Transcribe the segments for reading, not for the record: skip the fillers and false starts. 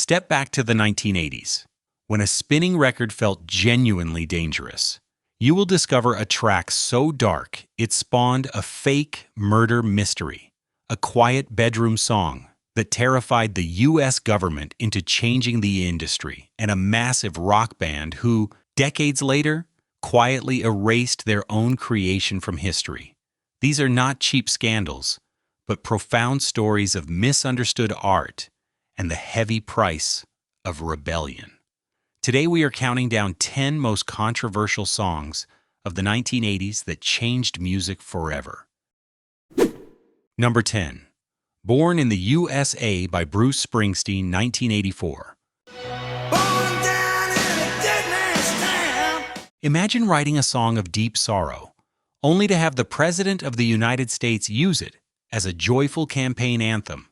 Step back to the 1980s, when a spinning record felt genuinely dangerous. You will discover a track so dark it spawned a fake murder mystery, a quiet bedroom song that terrified the U.S. government into changing the industry, and a massive rock band who, decades later, quietly erased their own creation from history. These are not cheap scandals, but profound stories of misunderstood art and the heavy price of rebellion. Today we are counting down 10 most controversial songs of the 1980s that changed music forever. Number 10. Born in the USA by Bruce Springsteen, 1984. Imagine writing a song of deep sorrow, only to have the President of the United States use it as a joyful campaign anthem.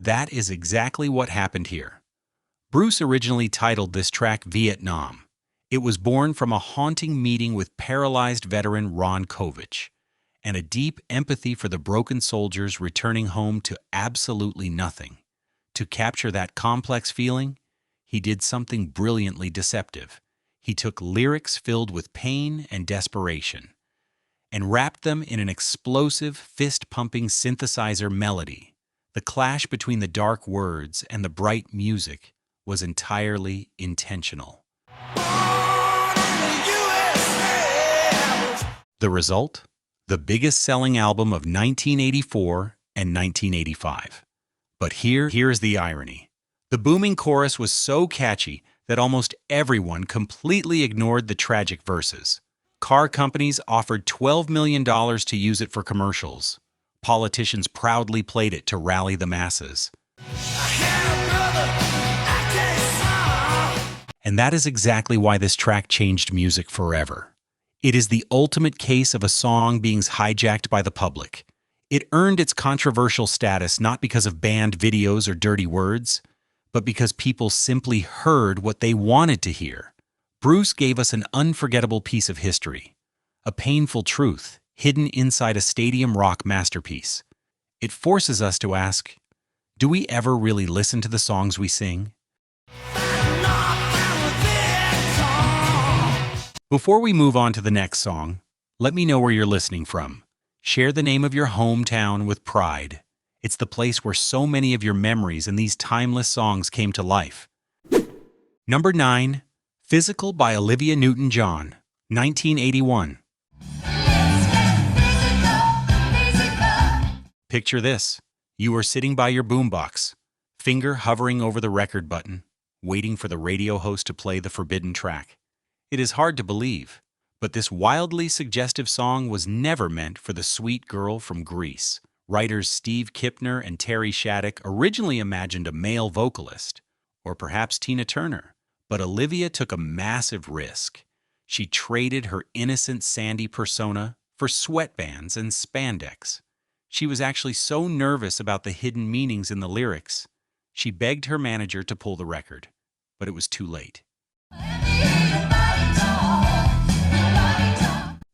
That is exactly what happened here. Bruce originally titled this track Vietnam. It was born from a haunting meeting with paralyzed veteran Ron Kovic and a deep empathy for the broken soldiers returning home to absolutely nothing. To capture that complex feeling, he did something brilliantly deceptive. He took lyrics filled with pain and desperation and wrapped them in an explosive, fist-pumping synthesizer melody. The clash between the dark words and the bright music was entirely intentional. The result? The biggest selling album of 1984 and 1985. But here's the irony. The booming chorus was so catchy that almost everyone completely ignored the tragic verses. Car companies offered $12 million to use it for commercials. Politicians proudly played it to rally the masses. And that is exactly why this track changed music forever. It is the ultimate case of a song being hijacked by the public. It earned its controversial status not because of banned videos or dirty words, but because people simply heard what they wanted to hear. Bruce gave us an unforgettable piece of history, a painful truth hidden inside a stadium rock masterpiece. It forces us to ask, do we ever really listen to the songs we sing? Before we move on to the next song, let me know where you're listening from. Share the name of your hometown with pride. It's the place where so many of your memories and these timeless songs came to life. Number 9. Physical by Olivia Newton-John, 1981. Picture this. You are sitting by your boombox, finger hovering over the record button, waiting for the radio host to play the forbidden track. It is hard to believe, but this wildly suggestive song was never meant for the sweet girl from Greece. Writers Steve Kipner and Terry Shattuck originally imagined a male vocalist, or perhaps Tina Turner, but Olivia took a massive risk. She traded her innocent Sandy persona for sweatbands and spandex. She was actually so nervous about the hidden meanings in the lyrics, she begged her manager to pull the record, but it was too late.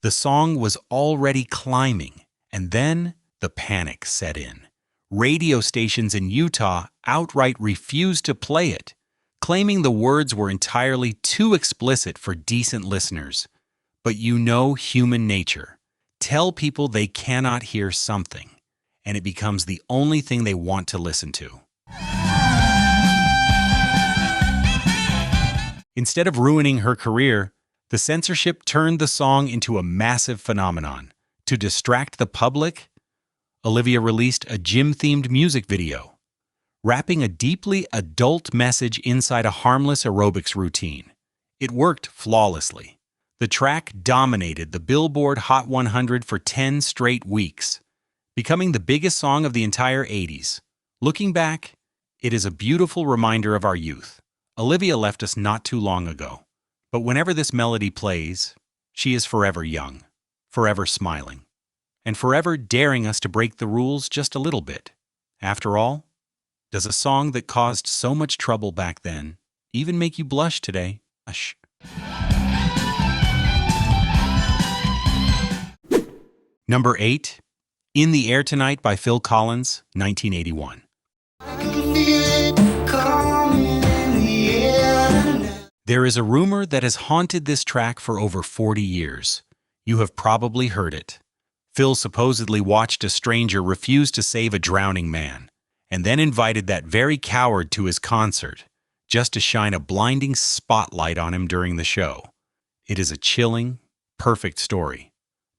The song was already climbing, and then the panic set in. Radio stations in Utah outright refused to play it, claiming the words were entirely too explicit for decent listeners. But you know human nature. Tell people they cannot hear something, and it becomes the only thing they want to listen to. Instead of ruining her career, the censorship turned the song into a massive phenomenon. To distract the public, Olivia released a gym-themed music video, wrapping a deeply adult message inside a harmless aerobics routine. It worked flawlessly. The track dominated the Billboard Hot 100 for 10 straight weeks, becoming the biggest song of the entire 80s. Looking back, it is a beautiful reminder of our youth. Olivia left us not too long ago. But whenever this melody plays, she is forever young, forever smiling, and forever daring us to break the rules just a little bit. After all, does a song that caused so much trouble back then even make you blush today? Number 8. In the Air Tonight by Phil Collins, 1981. I can feel it coming. There is a rumor that has haunted this track for over 40 years. You have probably heard it. Phil supposedly watched a stranger refuse to save a drowning man, and then invited that very coward to his concert, just to shine a blinding spotlight on him during the show. It is a chilling, perfect story,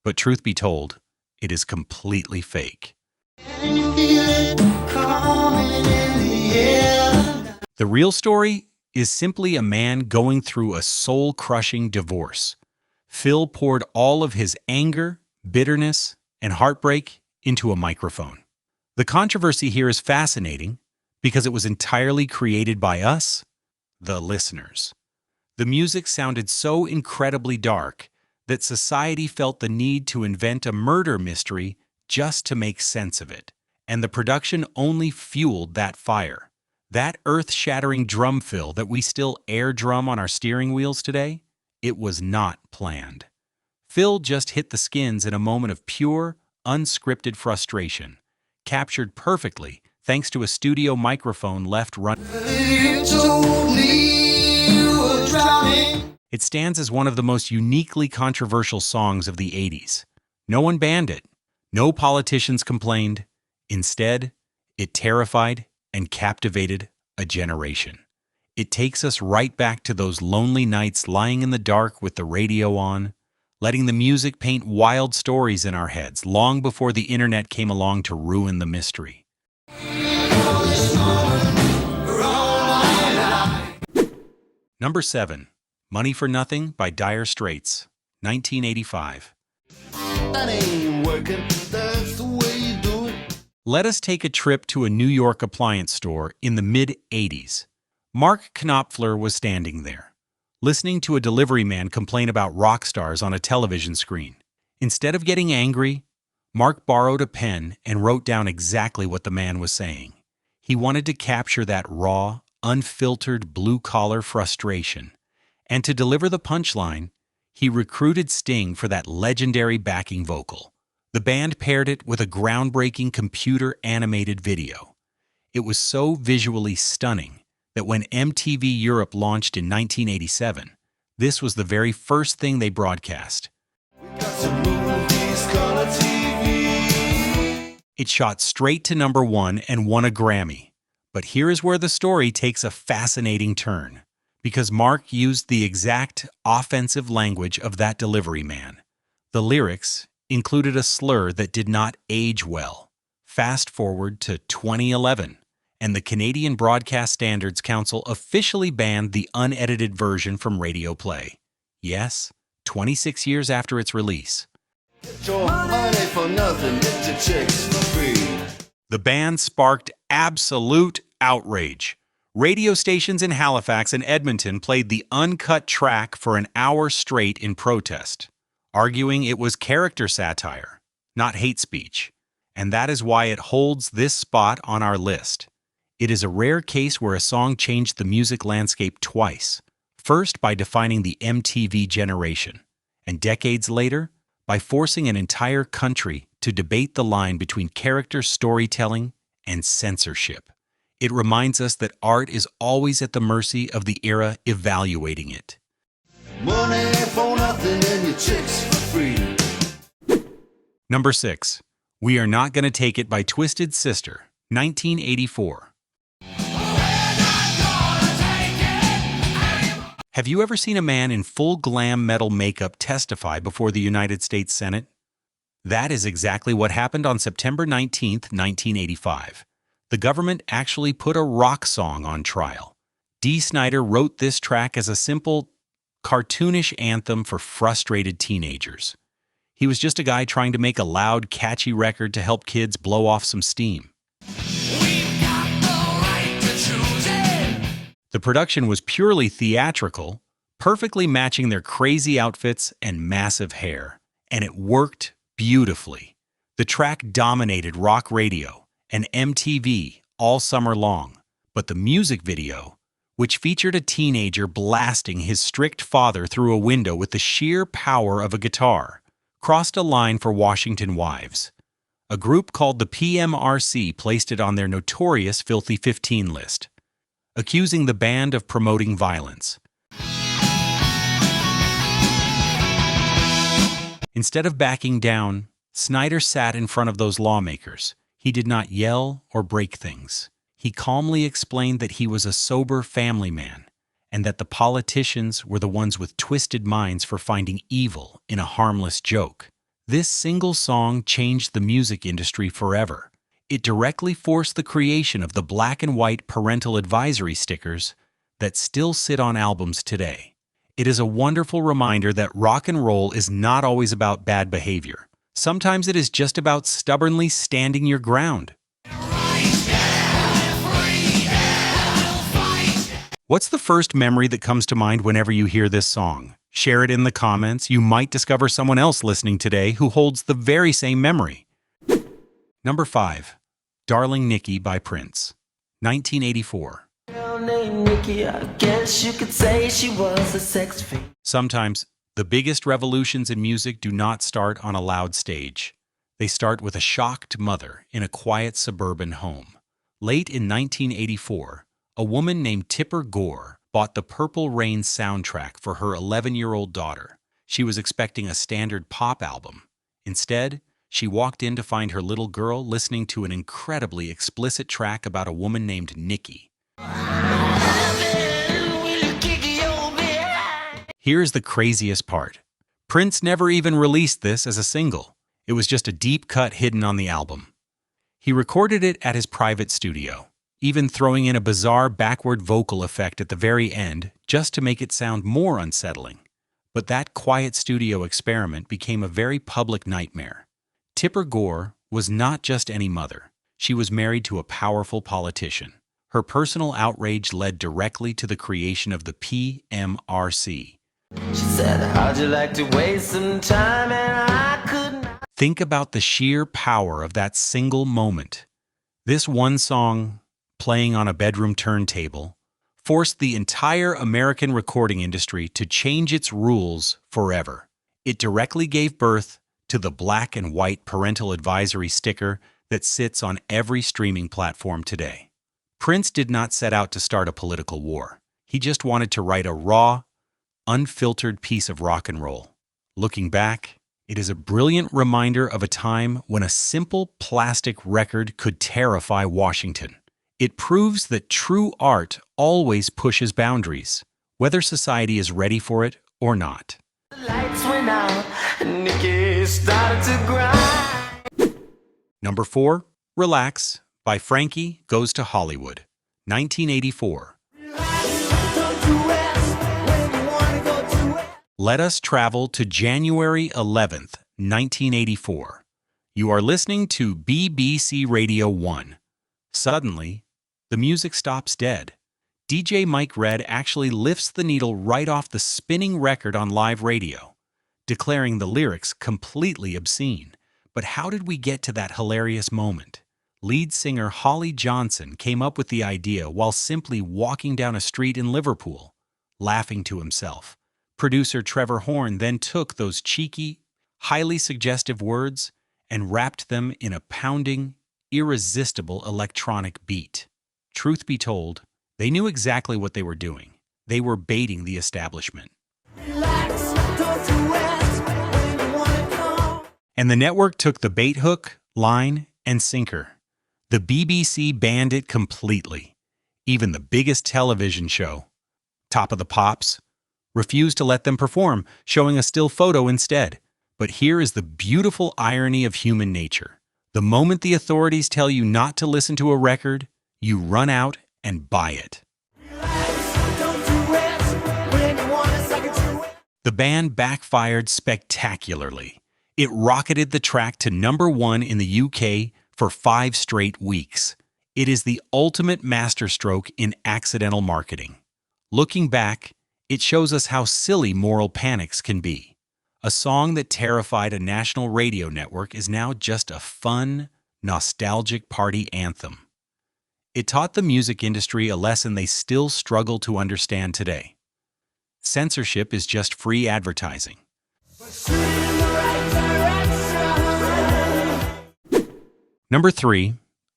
but truth be told, it is completely fake. The real story is simply a man going through a soul-crushing divorce. Phil poured all of his anger, bitterness, and heartbreak into a microphone. The controversy here is fascinating because it was entirely created by us, the listeners. The music sounded so incredibly dark that society felt the need to invent a murder mystery just to make sense of it, and the production only fueled that fire. That earth-shattering drum fill that we still air drum on our steering wheels today, it was not planned. Phil just hit the skins in a moment of pure, unscripted frustration, captured perfectly thanks to a studio microphone left running. It stands as one of the most uniquely controversial songs of the 80s. No one banned it. No politicians complained. Instead, it terrified and captivated a generation. It takes us right back to those lonely nights lying in the dark with the radio on, letting the music paint wild stories in our heads long before the internet came along to ruin the mystery. Number 7. Money for Nothing by Dire Straits, 1985. That ain't working, that's the way you do it. Let us take a trip to a New York appliance store in the mid-'80s. Mark Knopfler was standing there, listening to a delivery man complain about rock stars on a television screen. Instead of getting angry, Mark borrowed a pen and wrote down exactly what the man was saying. He wanted to capture that raw, unfiltered blue-collar frustration. And to deliver the punchline, he recruited Sting for that legendary backing vocal. The band paired it with a groundbreaking computer-animated video. It was so visually stunning that when MTV Europe launched in 1987, this was the very first thing they broadcast. It shot straight to number 1 and won a Grammy. But here is where the story takes a fascinating turn, because Mark used the exact offensive language of that delivery man. The lyrics included a slur that did not age well. Fast forward to 2011, and the Canadian Broadcast Standards Council officially banned the unedited version from radio play. Yes, 26 years after its release. Get your money for nothing, get your chicks for free. The ban sparked absolute outrage. Radio stations in Halifax and Edmonton played the uncut track for an hour straight in protest, arguing it was character satire, not hate speech, and that is why it holds this spot on our list. It is a rare case where a song changed the music landscape twice, first by defining the MTV generation, and decades later, by forcing an entire country to debate the line between character storytelling and censorship. It reminds us that art is always at the mercy of the era evaluating it. Money for nothing and your chicks for free. Number 6. We Are Not Gonna Take It by Twisted Sister, 1984. Have you ever seen a man in full glam metal makeup testify before the United States Senate? That is exactly what happened on September 19, 1985. The government actually put a rock song on trial. Dee Snider wrote this track as a simple, cartoonish anthem for frustrated teenagers. He was just a guy trying to make a loud, catchy record to help kids blow off some steam. We've got the right to choose it. The production was purely theatrical, perfectly matching their crazy outfits and massive hair, and it worked beautifully. The track dominated rock radio and MTV all summer long, but the music video, which featured a teenager blasting his strict father through a window with the sheer power of a guitar, crossed a line for Washington wives. A group called the PMRC placed it on their notorious Filthy 15 list, accusing the band of promoting violence. Instead of backing down, Snyder sat in front of those lawmakers. He did not yell or break things. He calmly explained that he was a sober family man, and that the politicians were the ones with twisted minds for finding evil in a harmless joke. This single song changed the music industry forever. It directly forced the creation of the black and white parental advisory stickers that still sit on albums today. It is a wonderful reminder that rock and roll is not always about bad behavior. Sometimes it is just about stubbornly standing your ground. What's the first memory that comes to mind whenever you hear this song? Share it in the comments. You might discover someone else listening today who holds the very same memory. Number 5. Darling Nikki by Prince, 1984. Sometimes, the biggest revolutions in music do not start on a loud stage. They start with a shocked mother in a quiet suburban home. Late in 1984, a woman named Tipper Gore bought the Purple Rain soundtrack for her 11-year-old daughter. She was expecting a standard pop album. Instead, she walked in to find her little girl listening to an incredibly explicit track about a woman named Nikki. Here's the craziest part. Prince never even released this as a single. It was just a deep cut hidden on the album. He recorded it at his private studio, even throwing in a bizarre backward vocal effect at the very end just to make it sound more unsettling. But that quiet studio experiment became a very public nightmare. Tipper Gore was not just any mother. She was married to a powerful politician. Her personal outrage led directly to the creation of the PMRC. She said, "How'd you like to waste some time?" And I couldn't. Think about the sheer power of that single moment. This one song, playing on a bedroom turntable, forced the entire American recording industry to change its rules forever. It directly gave birth to the black and white parental advisory sticker that sits on every streaming platform today. Prince did not set out to start a political war. He just wanted to write a raw, unfiltered piece of rock and roll. Looking back, it is a brilliant reminder of a time when a simple plastic record could terrify Washington. It proves that true art always pushes boundaries, whether society is ready for it or not. The lights went out, and Nikki started to grind. Number 4, Relax by Frankie Goes to Hollywood, 1984. Let us travel to January 11th, 1984. You are listening to BBC Radio 1. Suddenly, the music stops dead. DJ Mike Red actually lifts the needle right off the spinning record on live radio, declaring the lyrics completely obscene. But how did we get to that hilarious moment? Lead singer Holly Johnson came up with the idea while simply walking down a street in Liverpool, laughing to himself. Producer Trevor Horn then took those cheeky, highly suggestive words and wrapped them in a pounding, irresistible electronic beat. Truth be told, they knew exactly what they were doing. They were baiting the establishment. Relax, don't you rest when you wanna go. And the network took the bait hook, line, and sinker. The BBC banned it completely. Even the biggest television show, Top of the Pops, refused to let them perform, showing a still photo instead. But here is the beautiful irony of human nature. The moment the authorities tell you not to listen to a record, you run out and buy it. The ban backfired spectacularly. It rocketed the track to number 1 in the UK for 5 straight weeks. It is the ultimate masterstroke in accidental marketing. Looking back, it shows us how silly moral panics can be. A song that terrified a national radio network is now just a fun, nostalgic party anthem. It taught the music industry a lesson they still struggle to understand today. Censorship is just free advertising. Number 3,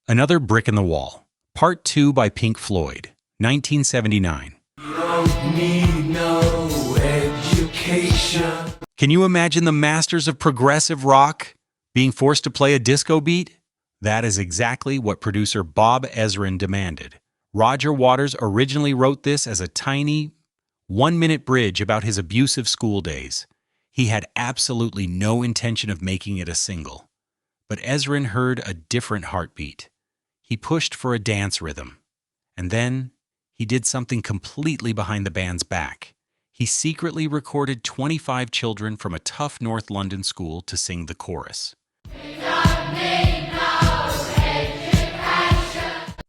Another Brick in the Wall, Part 2 by Pink Floyd, 1979. You don't need no education. Can you imagine the masters of progressive rock being forced to play a disco beat? That is exactly what producer Bob Ezrin demanded. Roger Waters originally wrote this as a tiny, one-minute bridge about his abusive school days. He had absolutely no intention of making it a single. But Ezrin heard a different heartbeat. He pushed for a dance rhythm. And then he did something completely behind the band's back. He secretly recorded 25 children from a tough North London school to sing the chorus.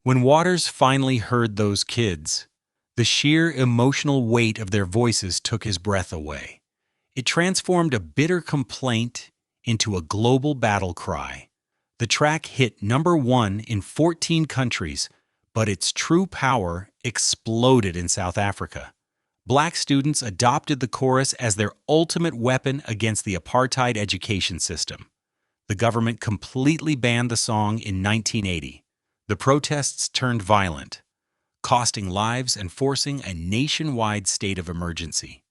When Waters finally heard those kids, the sheer emotional weight of their voices took his breath away. It transformed a bitter complaint into a global battle cry. The track hit #1 in 14 countries, but its true power exploded in South Africa. Black students adopted the chorus as their ultimate weapon against the apartheid education system. The government completely banned the song in 1980. The protests turned violent, costing lives and forcing a nationwide state of emergency.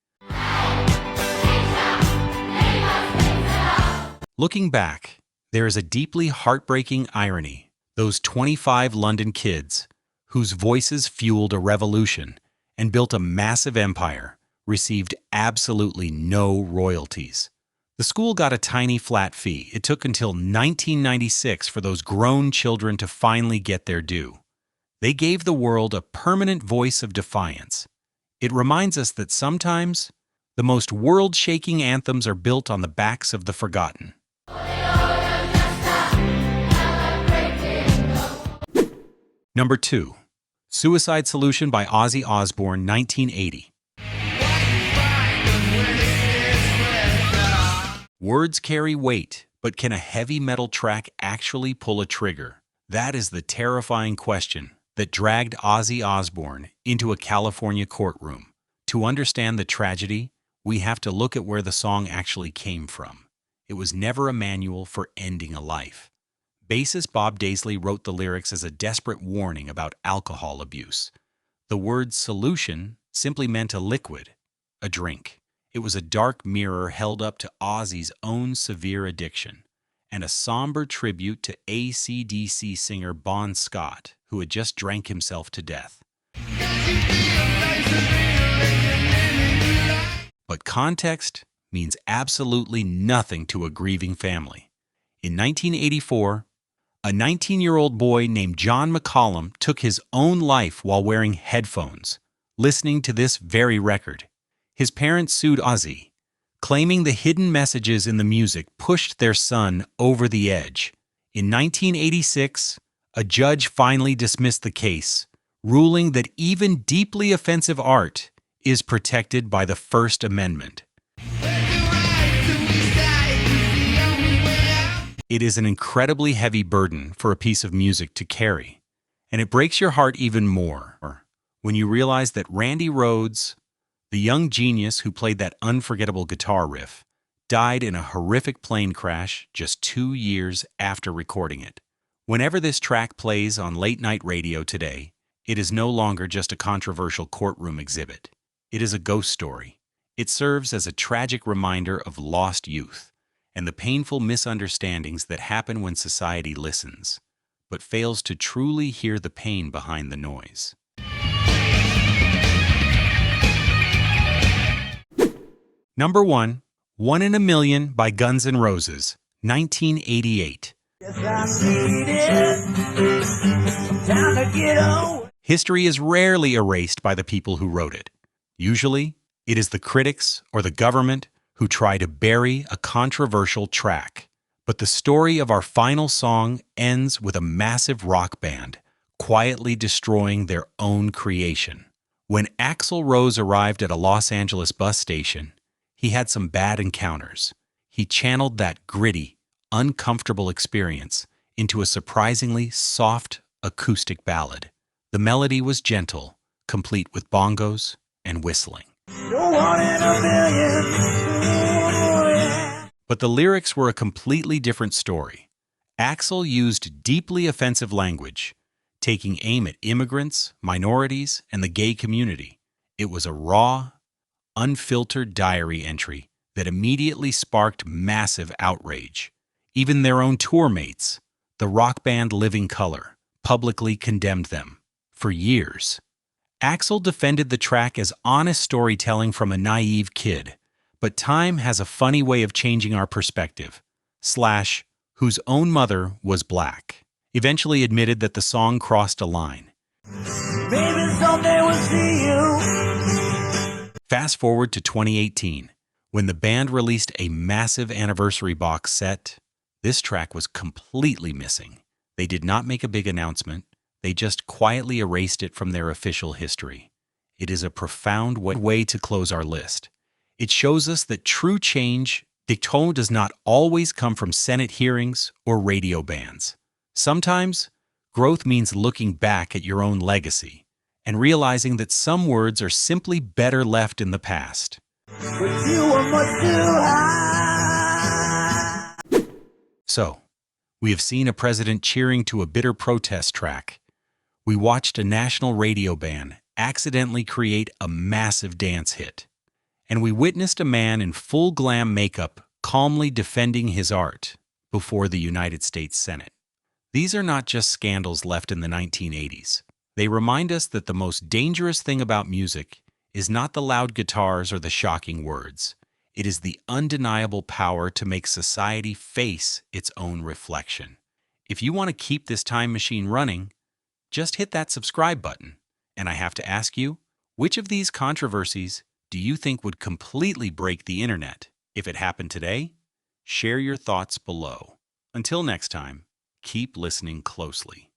Looking back, there is a deeply heartbreaking irony. Those 25 London kids, whose voices fueled a revolution and built a massive empire, received absolutely no royalties. The school got a tiny flat fee. It took until 1996 for those grown children to finally get their due. They gave the world a permanent voice of defiance. It reminds us that sometimes the most world-shaking anthems are built on the backs of the forgotten. Number 2. Suicide Solution by Ozzy Osbourne, 1980. Words carry weight, but can a heavy metal track actually pull a trigger? That is the terrifying question that dragged Ozzy Osbourne into a California courtroom. To understand the tragedy, we have to look at where the song actually came from. It was never a manual for ending a life. Bassist Bob Daisley wrote the lyrics as a desperate warning about alcohol abuse. The word solution simply meant a liquid, a drink. It was a dark mirror held up to Ozzy's own severe addiction, and a somber tribute to AC/DC singer Bon Scott, who had just drank himself to death. But context means absolutely nothing to a grieving family. In 1984, a 19-year-old boy named John McCollum took his own life while wearing headphones, listening to this very record. His parents sued Ozzy, claiming the hidden messages in the music pushed their son over the edge. In 1986, a judge finally dismissed the case, ruling that even deeply offensive art is protected by the First Amendment. It is an incredibly heavy burden for a piece of music to carry, and it breaks your heart even more when you realize that Randy Rhoads, the young genius who played that unforgettable guitar riff, died in a horrific plane crash just 2 years after recording it. Whenever this track plays on late-night radio today, it is no longer just a controversial courtroom exhibit. It is a ghost story. It serves as a tragic reminder of lost youth and the painful misunderstandings that happen when society listens, but fails to truly hear the pain behind the noise. Number 1, One in a Million by Guns N' Roses, 1988. History is rarely erased by the people who wrote it. Usually, it is the critics or the government who try to bury a controversial track. But the story of our final song ends with a massive rock band quietly destroying their own creation. When Axl Rose arrived at a Los Angeles bus station, he had some bad encounters. He channeled that gritty, uncomfortable experience into a surprisingly soft acoustic ballad. The melody was gentle, complete with bongos and whistling. But the lyrics were a completely different story. Axl used deeply offensive language, taking aim at immigrants, minorities, and the gay community. It was a raw, unfiltered diary entry that immediately sparked massive outrage. Even their own tour mates, the rock band Living Colour, publicly condemned them. For years, Axl defended the track as honest storytelling from a naive kid, but time has a funny way of changing our perspective. Slash, whose own mother was black, eventually admitted that the song crossed a line. Maybe someday we'll see you. Fast forward to 2018, when the band released a massive anniversary box set. This track was completely missing. They did not make a big announcement. They just quietly erased it from their official history. It is a profound way to close our list. It shows us that true change, dicton, does not always come from Senate hearings or radio bans. Sometimes, growth means looking back at your own legacy and realizing that some words are simply better left in the past. But you are much too high. So, we have seen a president cheering to a bitter protest track. We watched a national radio ban accidentally create a massive dance hit. And we witnessed a man in full glam makeup calmly defending his art before the United States Senate. These are not just scandals left in the 1980s. They remind us that the most dangerous thing about music is not the loud guitars or the shocking words. It is the undeniable power to make society face its own reflection. If you want to keep this time machine running, just hit that subscribe button. And I have to ask you, which of these controversies do you think would completely break the internet if it happened today? Share your thoughts below. Until next time, keep listening closely.